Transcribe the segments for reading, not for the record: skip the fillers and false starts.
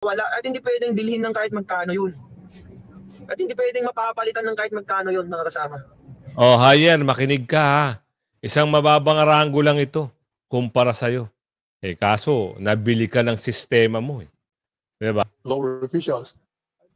wala at hindi pwedeng bilhin ng kahit magkano yun. At hindi pwedeng mapapalitan ng kahit magkano yun, mga kasama. Oh, Hyer, makinig ka ha. Isang mababang ranggo lang ito kumpara sa'yo. Eh kaso, nabili ka ng sistema mo eh. Diba? Lower officials,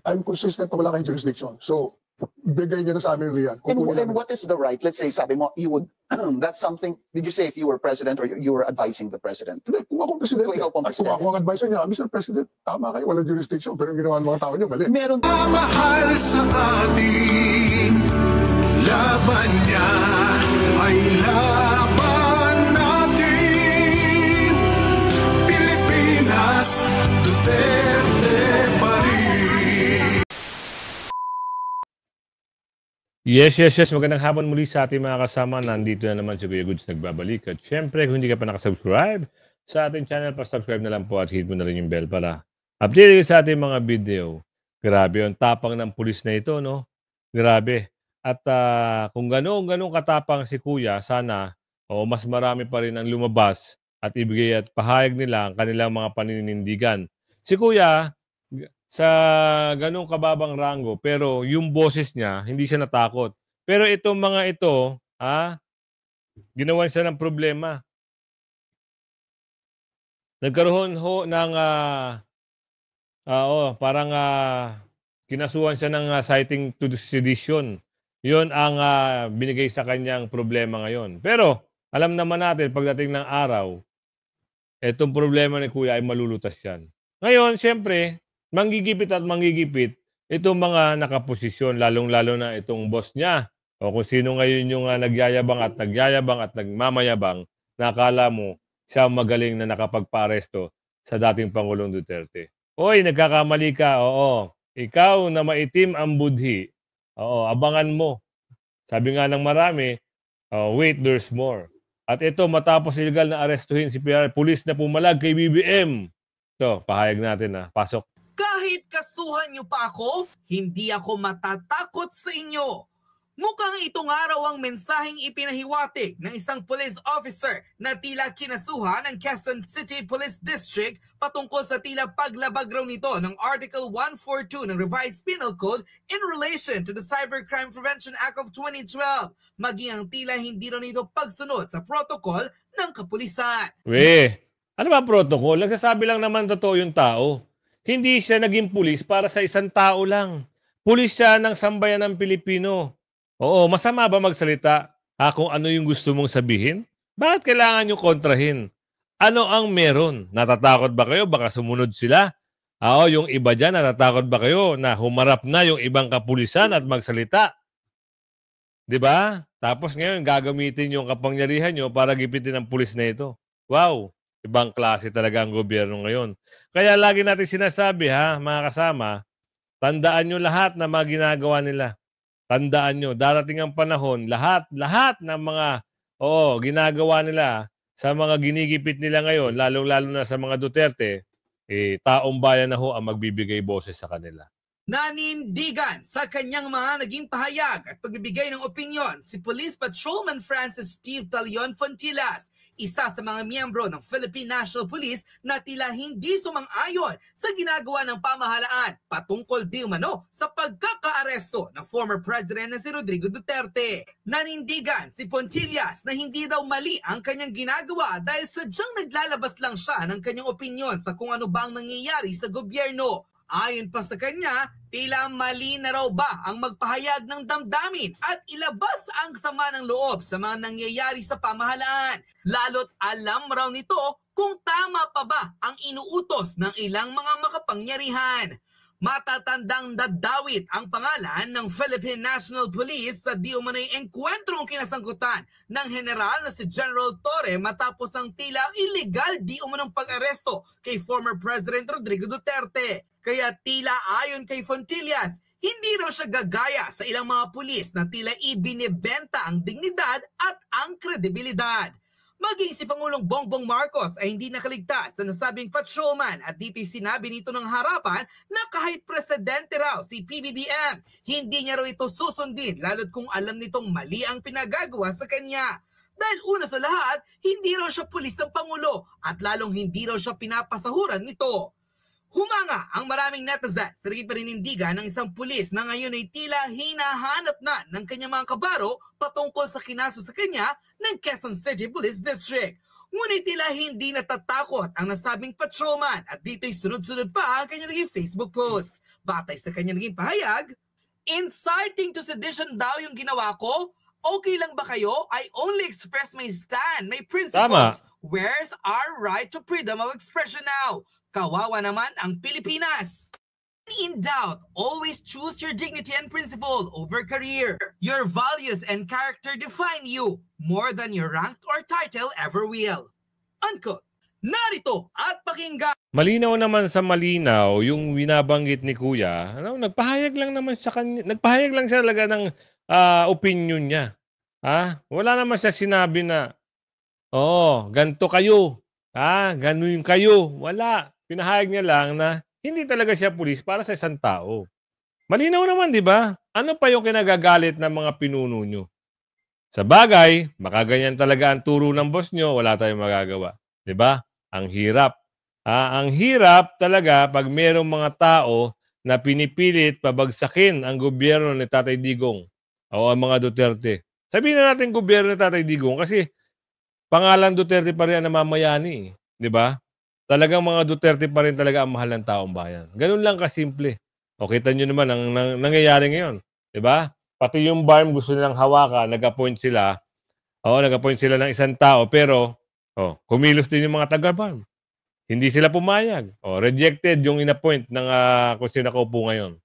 I'm consistent na wala kayong jurisdiction. So, bigay niyo na sa amin riyan. And what is the right? Let's say, sabi mo, you would, that's something, did you say if you were president or you were advising the president? Hindi, kung ako presidente, Kung ikaw pang at kung presidente. ako ang advisor niya, Mr. President, tama kayo, walang jurisdiction, pero yung ginawa ng mga tao niyo, mali. Meron Mahal sa atin, laban niya ay laban natin. Pilipinas, Duterte pa rin. Yes. Magandang hapon muli sa ating mga kasama. Nandito na naman si Kuya Goods nagbabalik. At syempre, kung hindi ka pa nakasubscribe sa ating channel, pa-subscribe na lang po at hit mo na rin yung bell para update sa ating mga video. Grabe yung tapang ng pulis na ito, no? Grabe. At kung ganun katapang si Kuya, sana mas marami pa rin ang lumabas at ibigay at pahayag nila ang kanilang mga paninindigan. Si Kuya, sa ganong kababang rango, pero yung boses niya, hindi siya natakot. Pero itong mga ito, ginawan siya ng problema. Nagkaroon ho ng, parang kinasuhan siya ng citing to sedition. Yun ang binigay sa kanyang problema ngayon. Pero, alam naman natin, pagdating ng araw, itong problema ni Kuya ay malulutas yan. Ngayon, siyempre, manggigipit itong mga nakaposisyon, lalong-lalo na itong boss niya. O kung sino ngayon yung nagyayabang at nagmamayabang, nakala mo siya magaling na nakapagpa-aresto sa dating Pangulong Duterte. Oy, nagkakamali ka. Oo, ikaw na maitim ang budhi. Oo, abangan mo. Sabi nga ng marami, wait, there's more. At ito, matapos illegal na arestuhin si pulis na pumalag kay BBM. Ito, pahayag natin pasok. Kahit kasuhan niyo pa ako, hindi ako matatakot sa inyo. Mukhang itong araw ang mensaheng ipinahiwatig ng isang police officer na tila kinasuhan ng Quezon City Police District patungkol sa tila paglabag raw nito ng Article 142 ng Revised Penal Code in relation to the Cybercrime Prevention Act of 2012, maging ang tila hindi raw nito pagsunod sa protocol ng kapulisan. Ano ba protocol? Nagsasabi lang naman totoo yung tao. Hindi siya naging pulis para sa isang tao lang. Pulis siya ng sambayan ng Pilipino. Oo, masama ba magsalita kung ano yung gusto mong sabihin? Bakit kailangan nyo kontrahin? Ano ang meron? Natatakot ba kayo? Baka sumunod sila? Yung iba dyan, natatakot ba kayo na humarap na yung ibang kapulisan at magsalita? Diba? Tapos ngayon, gagamitin yung kapangyarihan nyo para gipitin ang pulis na ito. Wow! Ibang klase talaga ang gobyerno ngayon. Kaya lagi natin sinasabi mga kasama, tandaan nyo lahat na mga ginagawa nila. Tandaan nyo, darating ang panahon, lahat ng mga ginagawa nila sa mga ginigipit nila ngayon, lalong-lalo na sa mga Duterte, taong bayan na ho ang magbibigay boses sa kanila. Nanindigan sa kanyang mga naging pahayag at pagbibigay ng opinyon si Police Patrolman Francis Steve Talion Fontillas, isa sa mga miyembro ng Philippine National Police na tila hindi sumang-ayon sa ginagawa ng pamahalaan patungkol di umano sa pagkakaaresto ng former President na si Rodrigo Duterte. Nanindigan si Fontillas na hindi daw mali ang kanyang ginagawa dahil sadyang naglalabas lang siya ng kanyang opinyon sa kung ano bang nangyayari sa gobyerno. Ayon pa sa kanya, tila mali na raw ba ang magpahayag ng damdamin at ilabas ang sama ng loob sa mga nangyayari sa pamahalaan. Lalo't alam raw nito kung tama pa ba ang inuutos ng ilang mga makapangyarihan. Matatandang dadawit ang pangalan ng Philippine National Police sa di umano'y engkwentrong kinasangkutan ng general na si General Torre matapos ang tila illegal di umanong pag-aresto kay former President Rodrigo Duterte. Kaya tila ayon kay Fontillas, hindi raw siya gagaya sa ilang mga pulis na tila ibinibenta ang dignidad at ang kredibilidad. Maging si Pangulong Bongbong Marcos ay hindi nakaligtas sa nasabing patrolman at dito'y sinabi nito ng harapan na kahit presidente raw si PBBM, hindi niya raw ito susundin lalo't kung alam nitong mali ang pinagagawa sa kanya. Dahil una sa lahat, hindi raw siya pulis ng Pangulo at lalong hindi raw siya pinapasahuran nito. Humanga ang maraming netizen sa paninindigan ng isang pulis na ngayon ay tila hinahanap na ng kanyang mga kabaro patungkol sa kinaso sa kanya ng Quezon City Police District. Ngunit tila hindi natatakot ang nasabing patrolman at dito'y sunod-sunod pa ang kanyang naging Facebook post. Batay sa kanyang naging pahayag, inciting to sedition daw yung ginawa ko? Okay lang ba kayo? I only express my stand, my principles. Tama. Where's our right to freedom of expression now? Kawawa naman ang Pilipinas. In doubt, always choose your dignity and principle over career. Your values and character define you more than your rank or title ever will. Unquote. Narito at pakinggan. Malinaw naman sa malinaw yung binabanggit ni Kuya. Ano, nagpahayag lang naman sa kanya, nagpahayag lang siya talaga ng opinion niya. Wala naman siya sinabi na ganto kayo. Ganun kayo. Wala. Pinahayag niya lang na hindi talaga siya pulis para sa isang tao. Malinaw naman, di ba? Ano pa yung kinagagalit ng mga pinuno nyo? Sa bagay, makaganyan talaga ang turo ng boss nyo, wala tayong magagawa. Di ba? Ang hirap. Ang hirap talaga pag mayroong mga tao na pinipilit pabagsakin ang gobyerno ni Tatay Digong o ang mga Duterte. Sabihin na natin gobyerno ni Tatay Digong kasi pangalan Duterte pa rin ang namamayani. Di ba? Talagang mga Duterte pa rin talaga ang mahal ng taong bayan. Ganun lang kasimple. O kita nyo naman ang nangyayari ngayon. Diba? Pati yung BARM gusto nilang hawakan, nag-appoint sila. Nag-appoint sila ng isang tao pero kumilos din yung mga taga-BARM. Hindi sila pumayag. Rejected yung in-appoint ng kung sino nakaupo ngayon.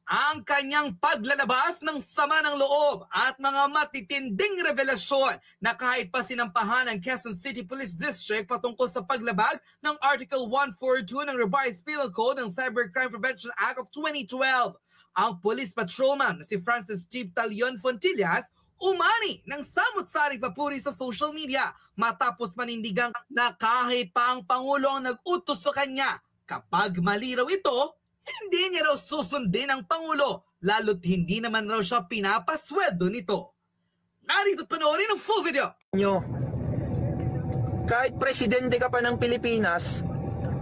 Ang kanyang paglalabas ng sama ng loob at mga matitinding revelasyon na kahit pa sinampahan ng Quezon City Police District patungkol sa paglabag ng Article 142 ng Revised Penal Code ng Cybercrime Prevention Act of 2012. Ang police patrolman na si Francis Steve Talion Fontillas umani ng samot-saring papuri sa social media matapos manindigang na kahit pa ang Pangulo ang nag-utos sa kanya, kapag mali raw ito, hindi niya raw susundin ang Pangulo, lalo't hindi naman raw siya pinapasweldo nito. Narito panoorin ang full video. Kahit presidente ka pa ng Pilipinas,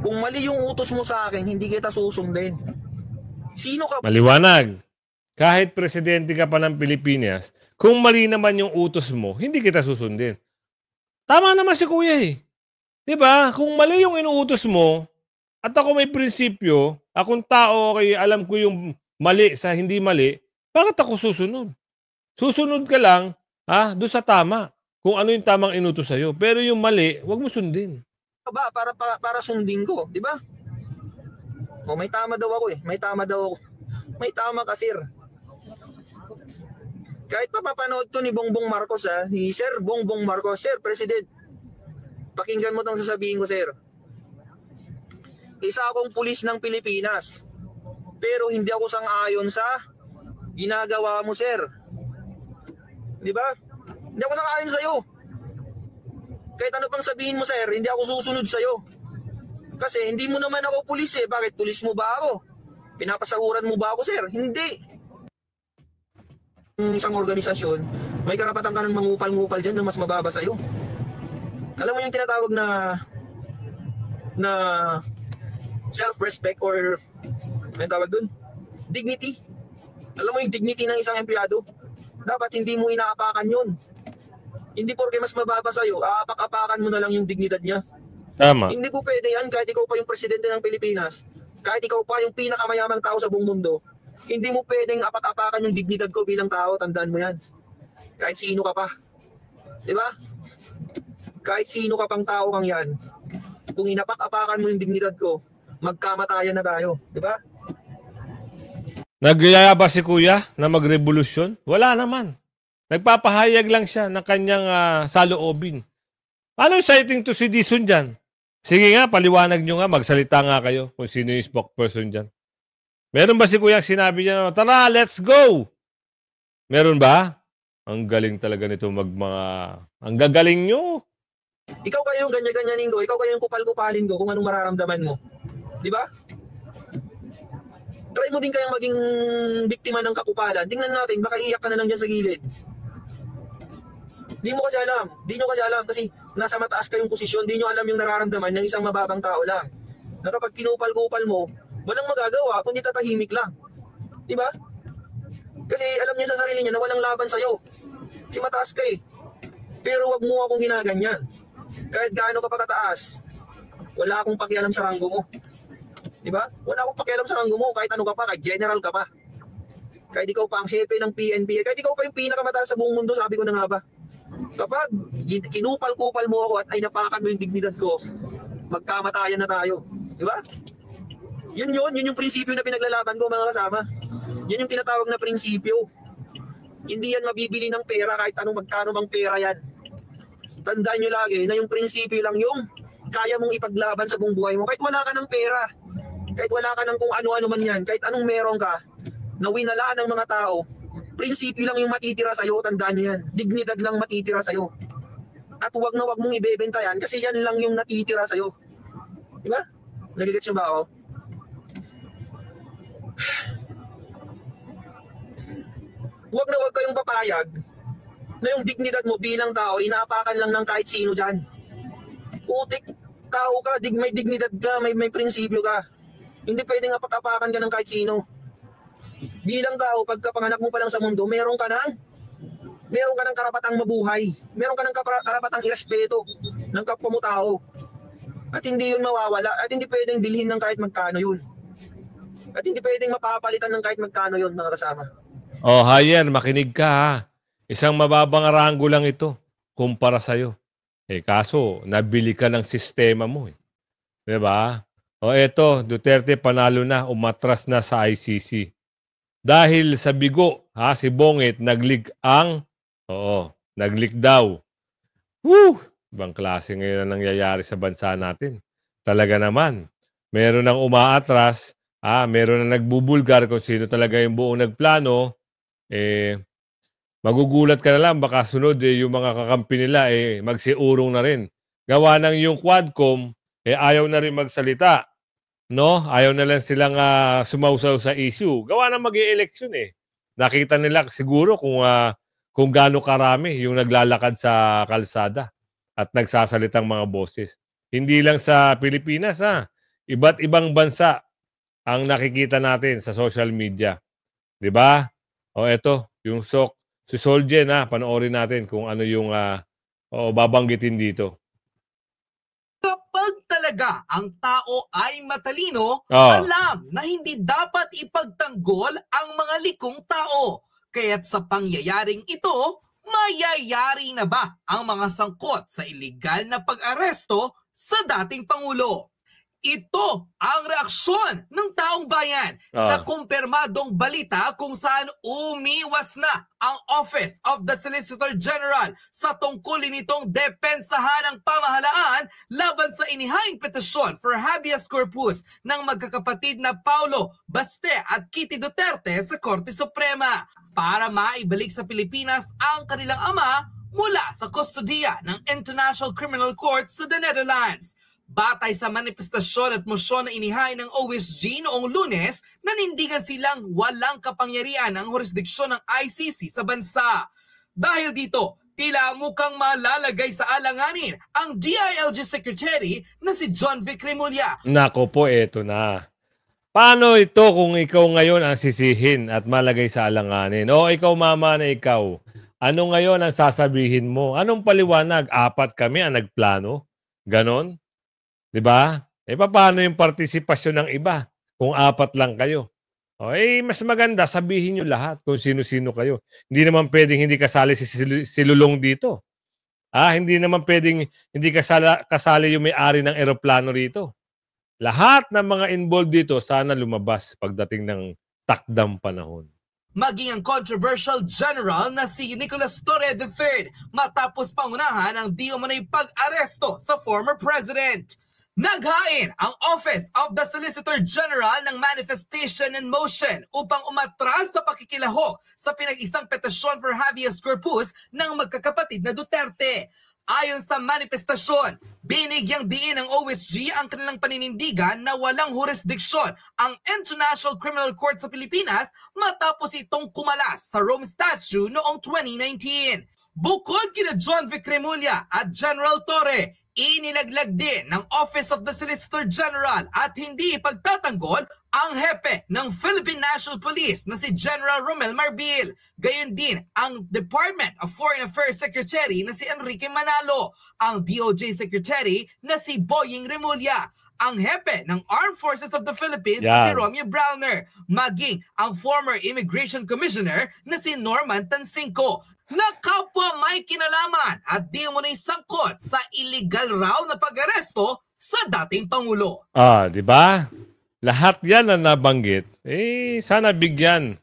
kung mali yung utos mo sa akin, hindi kita susundin. Sino ka? Maliwanag. Kahit presidente ka pa ng Pilipinas, kung mali naman yung utos mo, hindi kita susundin. Tama naman si Kuya eh. Diba? Kung mali yung inuutos mo, at ako may prinsipyo, akong tao, okay, alam ko yung mali sa hindi mali, bakit ako susunod? Susunod ka lang, doon sa tama. Kung ano yung tamang inutos sa'yo. Pero yung mali, wag mo sundin. Para sundin ko, di ba? May tama daw ako eh. May tama daw ako. May tama ka, sir. Kahit papapanood to ni Bongbong Marcos, ni Sir Bongbong Marcos, Sir President, pakinggan mo itong sasabihin ko, sir. Isa akong pulis ng Pilipinas. Pero hindi ako sang-ayon sa ginagawa mo, sir. Di ba? Hindi ako sang-ayon sa'yo. Kahit ano pang sabihin mo, sir, hindi ako susunod sa'yo. Kasi hindi mo naman ako pulis eh. Bakit? Pulis mo ba ako? Pinapasahuran mo ba ako, sir? Hindi. Isang organisasyon, may karapatan ka ng mangupal-ngupal dyan na mas mababa sa'yo. Alam mo yung tinatawag na self-respect or ano tawag dun? Dignity. Alam mo yung dignity ng isang empleyado? Dapat hindi mo inaapakan yun. Hindi porke mas mababa sa'yo, aapak-apakan mo na lang yung dignidad niya. Tama. Hindi po pwede yan kahit ikaw pa yung presidente ng Pilipinas, kahit ikaw pa yung pinakamayamang tao sa buong mundo, hindi mo pwedeng apak-apakan yung dignidad ko bilang tao, tandaan mo yan. Kahit sino ka pa. Diba? Kahit sino ka pang tao kang yan, kung inapak-apakan mo yung dignidad ko, magkamatayan na tayo. Diba? Nagyaya ba si Kuya na magrevolusyon? Wala naman. Nagpapahayag lang siya ng kanyang saloobin. Ano citing to si Dizon dyan? Sige nga, paliwanag nyo nga, magsalita nga kayo kung sino yung spokesperson dyan. Meron ba si Kuya sinabi niya, tara, let's go! Meron ba? Ang galing talaga nito ang gagaling nyo. Ikaw kayo yung ganyan-ganyanin ko, ikaw kayo yung kupal-kupalin ko kung anong mararamdaman mo. Di ba? Try mo din kayang maging biktima ng kakupalan. Tingnan natin, baka iyak ka na lang dyan sa gilid. Di mo kasi alam. Di nyo kasi alam kasi nasa mataas kayong posisyon. Di nyo alam yung nararamdaman ng isang mababang tao lang. na kapag kinupal-kupal mo, walang magagawa kundi tatahimik lang. Di ba? Kasi alam niya sa sarili niya na walang laban sa'yo. Kasi mataas ka eh. Pero wag mo akong ginaganyan. Kahit gaano ka pa kataas, wala akong pakialam sa ranggo mo. Di ba? Wala akong pakialam sa ranggo mo kahit ano ka pa, kahit general ka pa. Kahit ikaw pa ang hepe ng PNP, kahit ikaw pa yung pinakamataas sa buong mundo, sabi ko na nga ba. Kapag kinupal-kupal mo ako at ay napakan mo yung dignidad ko, magkamatayan na tayo. Di ba? Yun yung prinsipyo na pinaglalaban ko mga kasama. Yun yung tinatawag na prinsipyo. Hindi yan mabibili ng pera kahit anong magkano bang pera yan. Tandaan nyo lagi na yung prinsipyo lang yung kaya mong ipaglaban sa buong buhay mo. Kahit wala ka ng pera, kahit wala ka ng kung ano-ano man yan, kahit anong meron ka, na winala ng mga tao, prinsipyo lang yung matitira sa'yo, tandaan nyo yan. Dignidad lang matitira sa'yo. At huwag na huwag mong ibebenta yan kasi yan lang yung natitira sa'yo. Diba? Nagigets nyo ba ako? Huwag na huwag kayong papayag na yung dignidad mo bilang tao, inaapakan lang ng kahit sino dyan. Putik, tao ka, may dignidad ka, may prinsipyo ka. Hindi pwedeng apak-apakan ka ng kahit sino. Bilang tao, pagkapanganak mo pa lang sa mundo, meron ka ng karapatang mabuhay. Meron ka ng karapatang irespeto ng kapwa mo tao. At hindi yun mawawala. At hindi pwedeng bilhin ng kahit magkano yun. At hindi pwedeng mapapalitan ng kahit magkano yun, mga kasama. Oh, Hayer, makinig ka ha. Isang mababang ranggo lang ito kumpara sa'yo. Kaso, nabili ka ng sistema mo. Diba? O eto, Duterte panalo na, umatras na sa ICC. Dahil sa bigo, si Bongit, nag-leak daw. Woo! Ibang klase ngayon ang nangyayari sa bansa natin. Talaga naman, meron nang umaatras, meron nang nagbubulgar kung sino talaga yung buong nagplano, magugulat ka na lang, baka sunod yung mga kakampi nila magsiurong na rin. Gawa ng yung Quadcom, ayaw na rin magsalita. No? Ayaw na lang silang sumausaw sa issue. Gawa ng mag-i-eleksyon Nakita nila siguro kung gaano karami yung naglalakad sa kalsada at nagsasalitang mga boses. Hindi lang sa Pilipinas, iba't ibang bansa ang nakikita natin sa social media. 'Di ba? O eto, yung si Soljen, panoorin natin kung ano yung babanggitin dito. Kapag talaga ang tao ay matalino, alam na hindi dapat ipagtanggol ang mga likong tao. Kaya't sa pangyayaring ito, mayayari na ba ang mga sangkot sa iligal na pag-aresto sa dating Pangulo? Ito ang reaksyon ng taong bayan sa kumpirmadong balita kung saan umiwas na ang Office of the Solicitor General sa tungkulin nitong depensahan ng pamahalaan laban sa inihayang petisyon for habeas corpus ng magkakapatid na Paulo Baste at Kitty Duterte sa Korte Suprema para maibalik sa Pilipinas ang kanilang ama mula sa kustodiya ng International Criminal Court sa the Netherlands. Batay sa manifestasyon at mosyon na inihain ng OSG noong Lunes, nanindigan silang walang kapangyarihan ang jurisdiksyon ng ICC sa bansa. Dahil dito, tila mukhang malalagay sa alanganin ang DILG Secretary na si John Vic Remulla. Nako po, eto na. Paano ito kung ikaw ngayon ang sisihin at malagay sa alanganin? O ikaw mama na ikaw, ano ngayon ang sasabihin mo? Anong paliwanag? 4 kami ang nagplano? Ganon? Diba? Paano yung partisipasyon ng iba kung 4 lang kayo? Mas maganda, sabihin nyo lahat kung sino-sino kayo. Hindi naman pwedeng hindi kasali si Lulong dito. Hindi naman pwedeng hindi kasali yung may-ari ng eroplano rito. Lahat ng mga involved dito sana lumabas pagdating ng takdang panahon. Maging ang controversial general na si Nicolas Torre III matapos pangunahan ang di umanay pag-aresto sa former president. Naghain ang Office of the Solicitor General ng manifestation and motion upang umatras sa pakikilahok sa pinag-isang petisyon for habeas corpus ng magkakapatid na Duterte. Ayon sa manifestasyon, binigyang diin ng OSG ang kanilang paninindigan na walang jurisdiksyon ang International Criminal Court sa Pilipinas matapos itong kumalas sa Rome Statute noong 2019. Bukod kina John Vic Remulla at General Torre, Inilaglag din ng Office of the Solicitor General at hindi ipagtatanggol ang hepe ng Philippine National Police na si General Romel Marbil. Gayon din ang Department of Foreign Affairs Secretary na si Enrique Manalo, ang DOJ Secretary na si Boying Remulla, ang hepe ng Armed Forces of the Philippines na si Yan. Romeo Browner, maging ang former Immigration Commissioner na si Norman Tansinco, na kapwa may kinalaman at di mo na isangkot sa illegal raw na pag-aresto sa dating Pangulo. Di ba? Lahat yan na nabanggit, sana bigyan.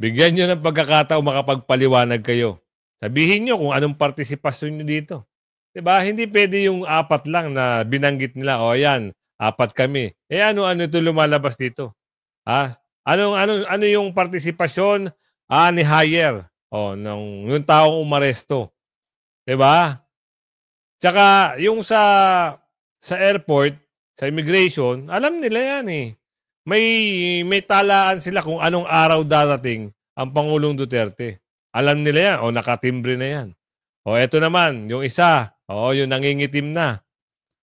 Bigyan nyo ng pagkakataon makapagpaliwanag kayo. Sabihin nyo kung anong partisipasyon nyo dito. Diba? Hindi pwede yung 4 lang na binanggit nila. O yan, 4 kami. Ano ito lumalabas dito? Ano yung partisipasyon ni Hyer? Yung taong umaresto. Diba? Tsaka yung sa airport, sa immigration, alam nila yan eh. May talaan sila kung anong araw darating ang Pangulong Duterte. Alam nila yan. Nakatimbre na yan. Eto naman, yung isa. Yung nangingitim na.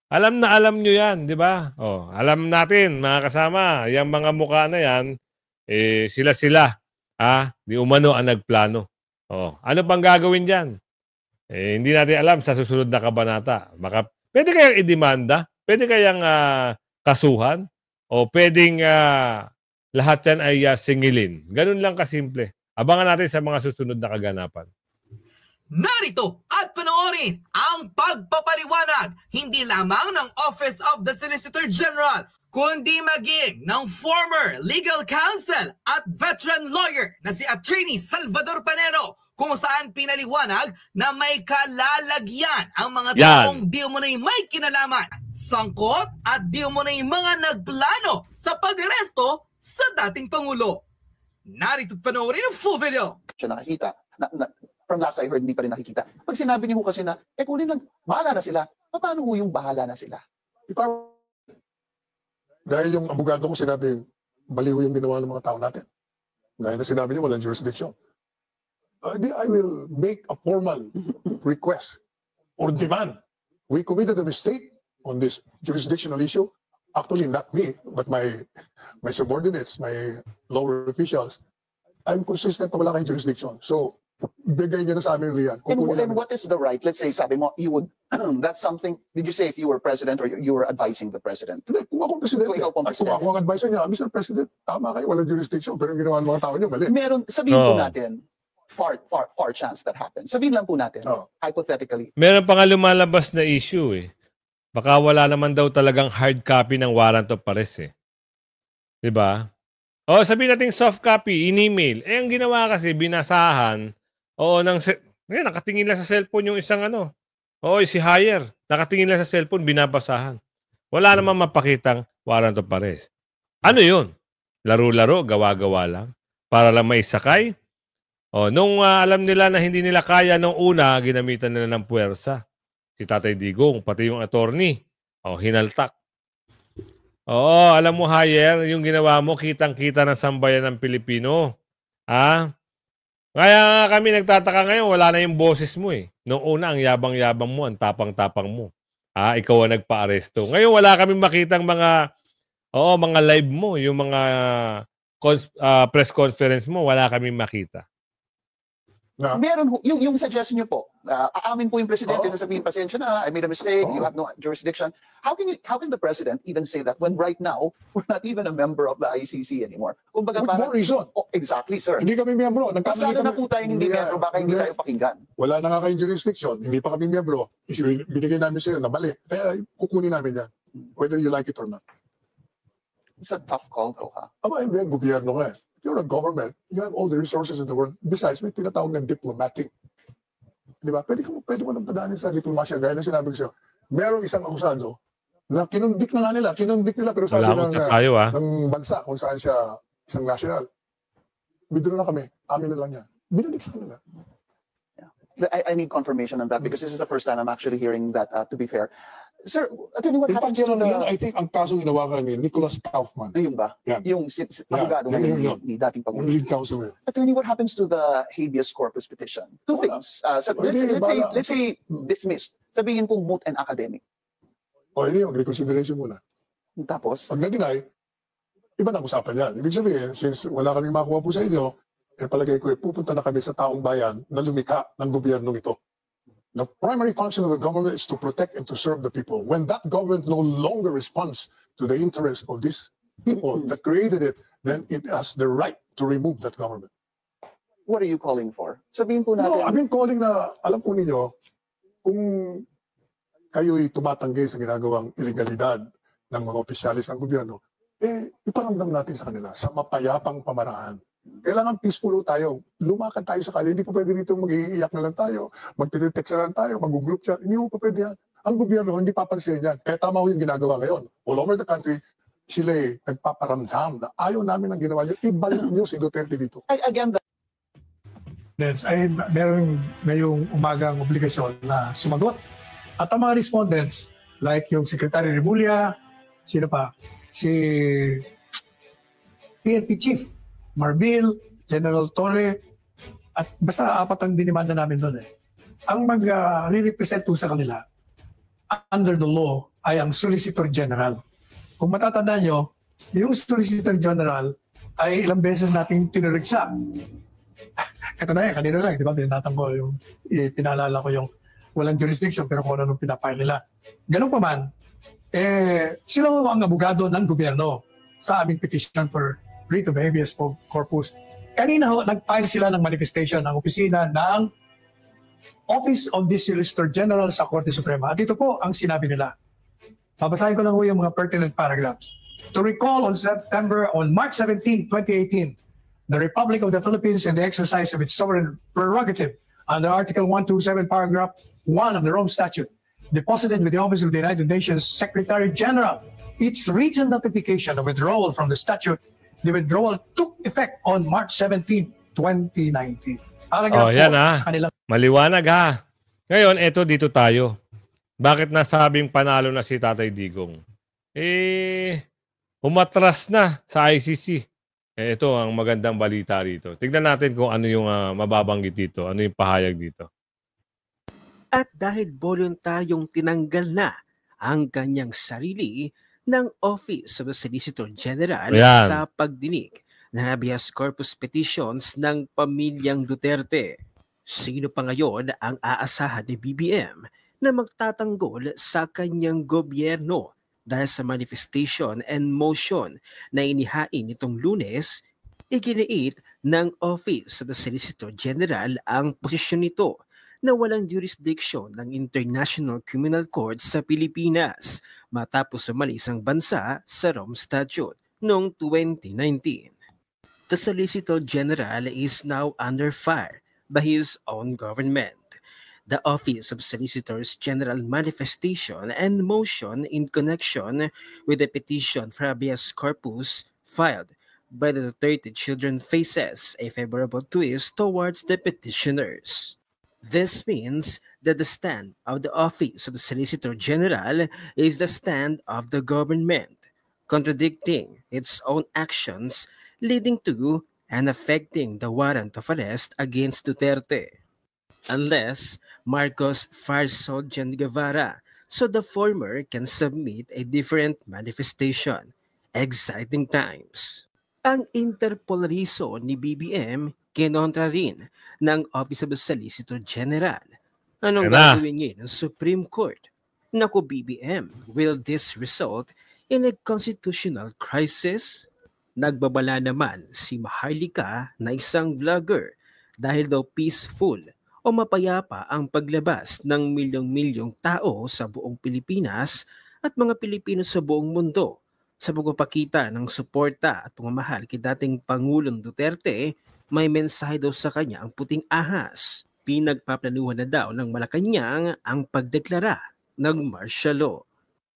Alam nyo yan, di ba? Alam natin, mga kasama, yung mga mukha na yan, sila. Di umano ang nagplano. Ano pang gagawin dyan? Hindi natin alam sa susunod na kabanata. Pwede kayang idemanda? Pwede kayang kasuhan? O pwedeng lahat yan ay singilin? Ganun lang kasimple. Abangan natin sa mga susunod na kaganapan. Narito at panoorin ang pagpapaliwanag hindi lamang ng Office of the Solicitor General, kundi maging ng former legal counsel at veteran lawyer na si Attorney Salvador Panero, kung saan pinaliwanag na may kalalagyan ang mga taong di umunay may kinalaman, sangkot at di umunay mga nagplano sa pag-aresto sa dating Pangulo. Narito at panoorin ang full video. Siya nakakita. From last I heard, hindi pa rin nakikita. Pag sinabi niyo kasi na, kunin lang, bahala na sila. Paano yung bahala na sila? Dahil yung abogado ko sinabi, baliw yung ginawa ng mga tao natin. Dahil na sinabi niyo, walang jurisdiction. I will make a formal request or demand. We committed a mistake on this jurisdictional issue. Actually, not me, but my subordinates, my lower officials. I'm consistent na wala kayong jurisdiction. So, bigay niyo na sa amin riyan. And what is the right? Let's say, sabi mo, you would, that's something, did you say if you were president or you were advising the president? Kung ako presidente, Kung ikaw pang kung ako ang advisor niya, Mr. President, tama kayo, walang jurisdiction, pero yung ginawa ng mga tao niyo, mali. Meron, sabihin po natin, far chance that happens. Sabihin lang po natin, hypothetically. Meron pa nga lumalabas na issue eh. Baka wala naman daw talagang hard copy ng warrant of arrest eh. Diba? Sabihin natin soft copy, in-email. Ang ginawa kasi, binasahan, nakatingin lang sa cellphone yung isang si Hyer. Nakatingin lang sa cellphone, binabasahan. Wala namang mapakitang warrant of arrest. Ano yun? Laro-laro, gawa-gawa lang. Para lang maisakay. Nung alam nila na hindi nila kaya nung una, ginamitan nila ng puwersa. Si Tatay Digong, pati yung attorney. Hinaltak. Alam mo, Hyer, yung ginawa mo, kitang-kita ng sambayan ng Pilipino. Kaya kami nagtataka ngayon, wala na yung boses mo eh. Noong una, ang yabang-yabang mo, ang tapang-tapang mo. Ikaw ang nagpa-aresto. Ngayon, wala kami makitang mga live mo, yung mga press conference mo, wala kami makita. Meron, yung suggestion niyo po, aamin po yung presidente na sabihin, pasensya na, I made a mistake, you have no jurisdiction. How can the president even say that when right now, we're not even a member of the ICC anymore? With more reason. Exactly, sir. Hindi kami miyembro. Mas lalo na po tayong hindi miyembro, baka hindi tayo pakinggan. Wala na nga kayong jurisdiction. Hindi pa kami miyembro. Binigay namin sa'yo na mali. Kaya kukunin namin yan. Whether you like it or not. It's a tough call though, ha? Hindi, gobyerno nga eh. You're a government. You have all the resources in the world. Besides, may tinatawag ng diplomatic. Di ba? Pwede mo nang padaanin sa diplomasya. Gaya na sinabi ko sa'yo, merong isang akusado na kinundik na nga nila. Pero sabi ng bansa kung saan siya isang national. Withdraw na kami. Amin na lang yan. Binalik sa kanila. I need confirmation on that because this is the first time I'm actually hearing that, to be fair. Sir, Attorney, what In fact, happens to yan, the... I think ang kaso ginawakan ni Nicholas Kaufman, Ayun ba? Yan. Yung abogado yan, ngayon yun. ni dating yung Pangulo. lead counsel ngayon. Attorney, what happens to the habeas corpus petition? Two Wala. things. Pwede, bala. Let's say dismissed. Sabihin pong moot and academic. O hindi, mag-reconsideration muna. Tapos, Pag na-deny, iba na usapan yan. Ibig sabihin, since wala kaming makuha po sa inyo, palagay ko, pupunta na kami sa taong bayan na lumikha ng gobyernong ito. The primary function of the government is to protect and to serve the people. When that government no longer responds to the interests of these people that created it, then it has the right to remove that government. what are you calling for? Sabihin po natin. No, I've been calling na, alam po ninyo, kung kayo'y tumatanggi sa ginagawang ilegalidad ng mga opisyalis ng gobyerno, iparamdam natin sa kanila sa mapayapang pamaraan. Kailangan peaceful tayo. Lumakad tayo sa kalye. Hindi po pwede dito mag-iiyak na lang tayo, magtitext na lang tayo, mag-group chat. Hindi po pwede yan. Ang gobyerno, hindi papansin yan. Kaya tama ho yung ginagawa ngayon. All over the country, sila nagpaparamdam na ayaw namin ang ginawa nyo. Ibalik nyo si Duterte dito. Again, ay meron ngayong umagang obligasyon na sumagot. At ang mga respondents, like yung Secretary Remulla, sino pa? Si PNP Chief, Marbil, General Torre, at basta apat ang dinimanda namin doon eh. Ang mag-represent sa kanila, under the law, ay ang Solicitor General. Kung matatandaan nyo, yung Solicitor General ay ilang beses nating tinurigsa. Katunayan, kanina lang, di ba, binatang ko yung, pinaalala ko yung walang jurisdiction pero kung ano nung pinapay nila. Ganun pa man, sila ang abogado ng gobyerno sa aming petition for writ of habeas corpus. Kanina ho, nag-file sila ng manifestation ng opisina ng Office of the Solicitor General sa Korte Suprema. At ito po ang sinabi nila. Babasahin ko lang po yung mga pertinent paragraphs. To recall on March 17, 2018, the Republic of the Philippines in the exercise of its sovereign prerogative under Article 127, Paragraph 1 of the Rome Statute, deposited with the Office of the United Nations Secretary General its written notification of withdrawal from the statute. The withdrawal took effect on March 17, 2019. Oh, yan ha. Maliwanag ha. Ngayon, eto dito tayo. Bakit nasabing panalo na si Tatay Digong? Umatras na sa ICC. Ito ang magandang balita rito. Tignan natin kung ano yung mababanggit dito. Ano yung pahayag dito. At dahil voluntaryong tinanggal na ang kanyang sarili ng Office of the Solicitor General Ayan. sa pagdinig ng habeas corpus petitions ng pamilyang Duterte. Sino pa ngayon ang aasahan ni BBM na magtatanggol sa kanyang gobyerno dahil sa manifestation and motion na inihain nitong Lunes? Iginiit ng Office of the Solicitor General ang posisyon nito na walang jurisdiction ng International Criminal Court sa Pilipinas matapos umalis ang bansa sa Rome Statute noong 2019. The Solicitor General is now under fire by his own government. The Office of Solicitors General manifestation and motion in connection with the petition for habeas corpus filed by the Duterte children faces a favorable twist towards the petitioners. This means that the stand of the Office of the Solicitor General is the stand of the government, contradicting its own actions, leading to and affecting the warrant of arrest against Duterte. Unless Marcos fires Soljan Guevara, so the former can submit a different manifestation. Exciting times. Ang interpolarizo ni BBM kinontra rin ng Office of the Solicitor General. Anong gagawin ngayon ng Supreme Court? Naku BBM, will this result in a constitutional crisis? Nagbabala naman si Maharlika na isang vlogger dahil daw peaceful o mapayapa ang paglabas ng milyong-milyong tao sa buong Pilipinas at mga Pilipino sa buong mundo sa pagpapakita ng suporta at pagmamahal kay dating Pangulong Duterte. May mensahe daw sa kanya ang puting ahas. Pinagpaplanuhan na daw ng Malacanang ang pagdeklara ng martial law.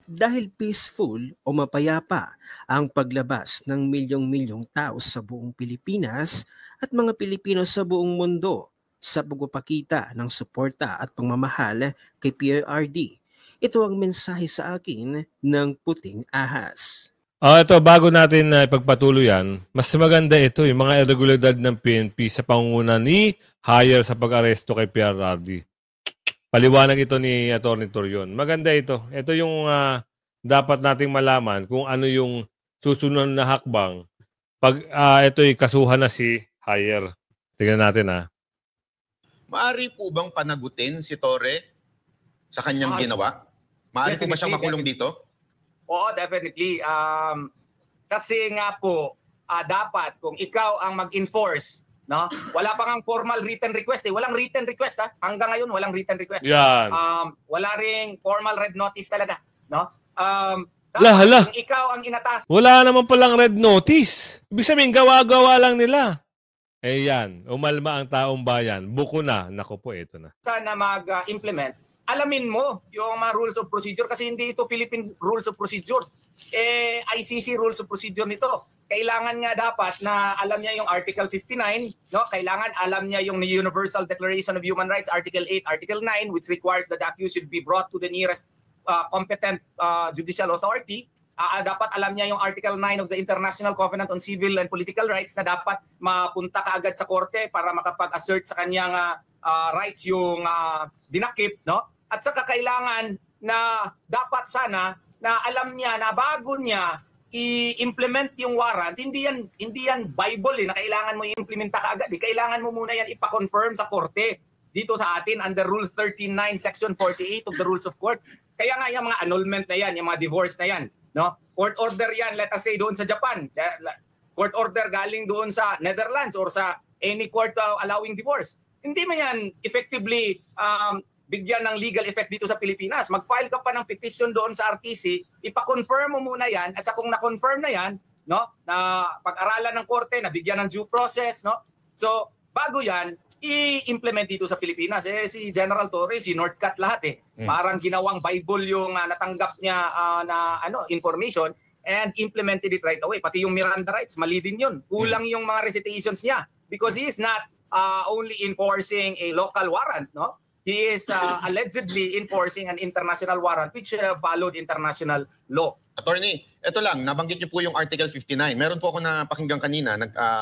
Dahil peaceful o mapayapa ang paglabas ng milyong-milyong tao sa buong Pilipinas at mga Pilipino sa buong mundo sa pagpapakita ng suporta at pagmamahal kay PRRD, Ito ang mensahe sa akin ng puting ahas. Ito, bago natin ipagpatuloy yan, mas maganda ito, yung mga irregularidad ng PNP sa pangunguna ni Hire sa pag-aresto kay PRRD. Paliwanag ito ni Atty. Torion. Maganda ito. Ito yung dapat nating malaman kung ano yung susunod na hakbang pag ito'y kasuhan na si Hire. Tingnan natin Maaari po bang panagutin si Torre sa kanyang ginawa? Maaari po ba siyang makulong dito? Oo, definitely. Kasi nga po, dapat kung ikaw ang mag-enforce, no? Wala pa ngang formal written request eh. Walang written request Hanggang ngayon walang written request. Yan. Wala ring formal red notice talaga, no? Hala. Kung ikaw ang inatas Wala naman palang red notice. Ibig sabihin, gawa-gawa lang nila. Yan, umalma ang taong bayan. Buko na. Naku po, ito na. sana mag-implement, alamin mo yung mga rules of procedure kasi hindi ito Philippine Rules of Procedure. ICC Rules of Procedure nito. Kailangan nga dapat na alam niya yung Article 59, no? Kailangan alam niya yung Universal Declaration of Human Rights, Article 8, Article 9, which requires that the accused should be brought to the nearest competent judicial authority. Dapat alam niya yung Article 9 of the International Covenant on Civil and Political Rights na dapat mapunta kaagad sa korte para makapag-assert sa kanyang rights yung dinakip, no? At saka kailangan na dapat sana na alam niya na bago niya i-implement yung warrant, hindi yan Bible na kailangan mo i-implementa kaagad. Kailangan mo muna yan ipa-confirm sa korte dito sa atin under Rule 13.9 Section 48 of the Rules of Court. Kaya nga yung mga annulment na yan, yung mga divorce na yan, no? Court order yan, let us say doon sa Japan. Court order galing doon sa Netherlands or sa any court allowing divorce. Hindi mo yan effectively bigyan ng legal effect dito sa Pilipinas. Mag-file ka pa ng petition doon sa RTC, ipa-confirm mo muna yan, at sa kung na-confirm na yan, no, na pag-aralan ng korte, nabigyan ng due process, no? So, bago yan, i-implement dito sa Pilipinas. Si General Torre, si Northcat lahat Parang ginawang Bible yung natanggap niya na information and implemented it right away. Pati yung Miranda rights, mali din yun. Kulang yung mga recitations niya because he is not only enforcing a local warrant, no? He is allegedly enforcing an international warrant which followed international law. Attorney, ito lang, nabanggit niyo po yung Article 59. Meron po ako napakinggan kanina,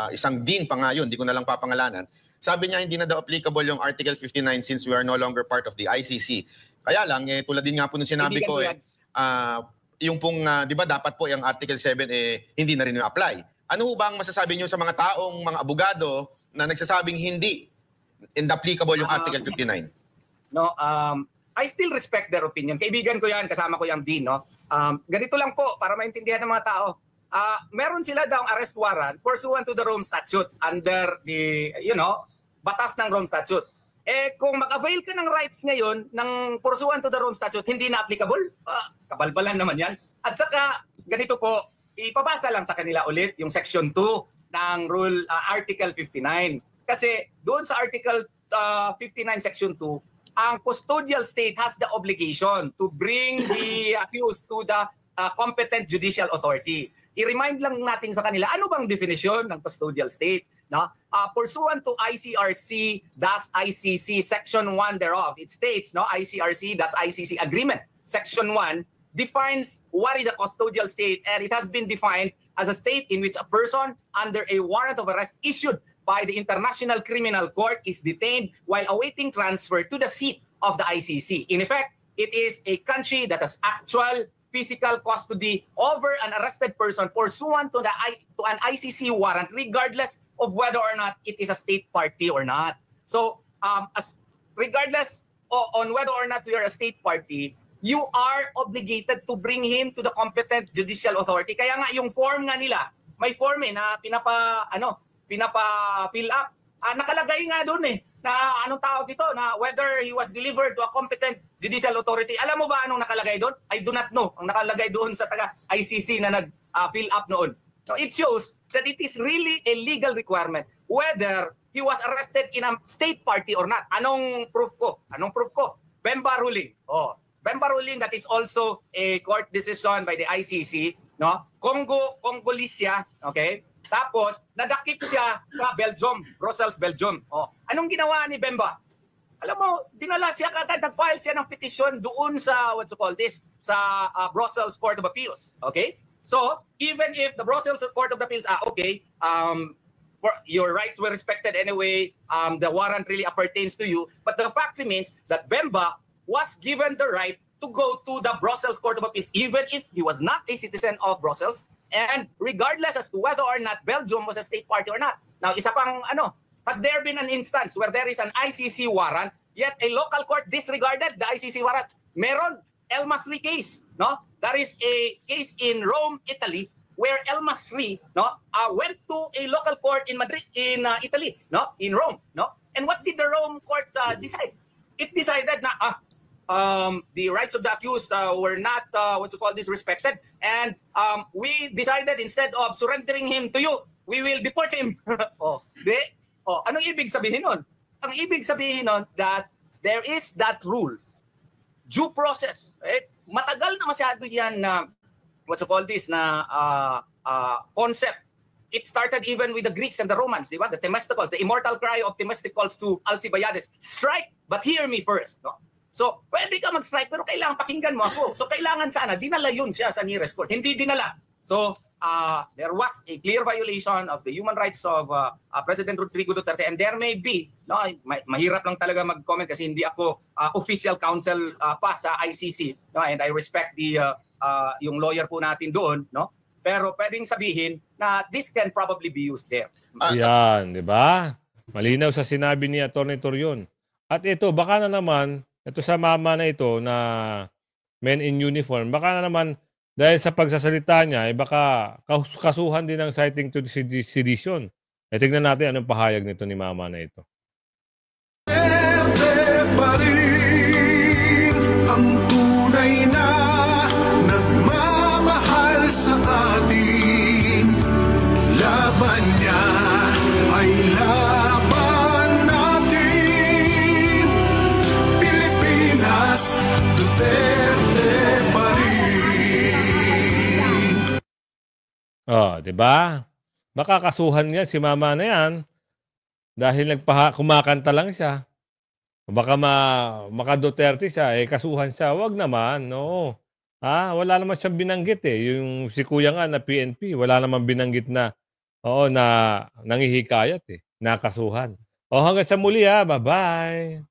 isang dean pa nga yun, di ko na lang papangalanan. Sabi niya hindi na daw applicable yung Article 59 since we are no longer part of the ICC. Kaya lang, tulad din nga po nung sinabi ko, yung pong, di ba dapat po yung Article 7 hindi na rin apply. Ano ba ang masasabi niyo sa mga taong, mga abogado na nagsasabing hindi applicable yung Article 59? No, I still respect their opinion. Kaibigan ko yan, kasama ko yung dean, no? Ganito lang po para maintindihan ng mga tao. Meron sila daw arrest warrant pursuant to the Rome Statute under the, batas ng Rome Statute. Kung mag-avail ka ng rights ngayon ng pursuant to the Rome Statute, hindi na applicable? Kabalbalan naman yan. At saka, ganito po, ipabasa lang sa kanila ulit yung Section 2 ng Rule Article 59. Kasi doon sa Article 59 Section 2, ang custodial state has the obligation to bring the accused to the competent judicial authority. I-remind lang natin sa kanila, ano bang definition ng custodial state? No? Pursuant to ICRC-ICC Section 1 thereof, it states, no, ICRC-ICC Agreement, Section 1, defines what is a custodial state, and it has been defined as a state in which a person under a warrant of arrest issued by the International Criminal Court is detained while awaiting transfer to the seat of the ICC. In effect, it is a country that has actual physical custody over an arrested person pursuant to an ICC warrant, regardless of whether or not it is a state party or not. So, regardless on whether or not we are a state party, you are obligated to bring him to the competent judicial authority. Kaya nga yung form nga nila, may form na pinapa-fill up. Nakalagay nga doon na anong tawag dito, na whether he was delivered to a competent judicial authority. Alam mo ba anong nakalagay doon? I do not know. Ang nakalagay doon sa taga-ICC na nag-fill up noon. So it shows that it is really a legal requirement whether he was arrested in a state party or not. Anong proof ko? Bemba ruling. Bemba ruling, that is also a court decision by the ICC, no? Congolisia, okay? Tapos, nadakip siya sa Belgium, Brussels, Belgium. Anong ginawa ni Bemba? alam mo, dinala siya kagad, nag-file siya ng petition doon sa, sa Brussels Court of Appeals. Okay? So, even if the Brussels Court of Appeals, okay, your rights were respected anyway, the warrant really appertains to you, but the fact remains that Bemba was given the right to go to the Brussels Court of Appeals, even if he was not a citizen of Brussels, and regardless as to whether or not Belgium was a state party or not. Now, isa pang has there been an instance where there is an ICC warrant, yet a local court disregarded the ICC warrant? Meron, El Masri case, no? That is a case in Rome, Italy, where El Masri, went to a local court in Madrid, in Italy, in Rome, And what did the Rome court decide? It decided na the rights of the accused were not respected, and we decided instead of surrendering him to you, we will deport him. Anong ibig sabihin nun? Ang ibig sabihin nun that there is that rule, due process. Right? Matagal na masyado yan na concept. It started even with the Greeks and the Romans, di ba? The Themistocles, the immortal cry of Themistocles to Alcibiades, strike, but hear me first. No? So, pwede ka mag-strike, pero kailangan pakinggan mo ako. So, kailangan sana, dinala yun siya sa nearest court. Hindi dinala. So, there was a clear violation of the human rights of President Rodrigo Duterte, and there may be, mahirap lang talaga mag-comment kasi hindi ako official counsel pa sa ICC, and I respect the yung lawyer po natin doon, pero pwedeng sabihin na this can probably be used there. Yan, di ba? Malinaw sa sinabi ni Atty. Torion. At ito, baka na naman, ito sa mama na ito na men in uniform, baka na naman dahil sa pagsasalita niya, baka kasuhan din ng citing to sedition. Tignan natin anong pahayag nito ni mama na ito. Duterte pa rin ang tunay na nagmamahal sa atin. Laban niya ay laban natin. Pilipinas, Duterte pa rin. Di ba? Baka kasuhan niya si mama na yan dahil kumakanta lang siya. Baka maka Duterte siya, kasuhan siya. Wag naman, no. Wala naman siyang binanggit Yung si kuya nga na PNP, wala naman binanggit na na nangihikayat nakasuhan. Hanggang sa muli Bye-bye.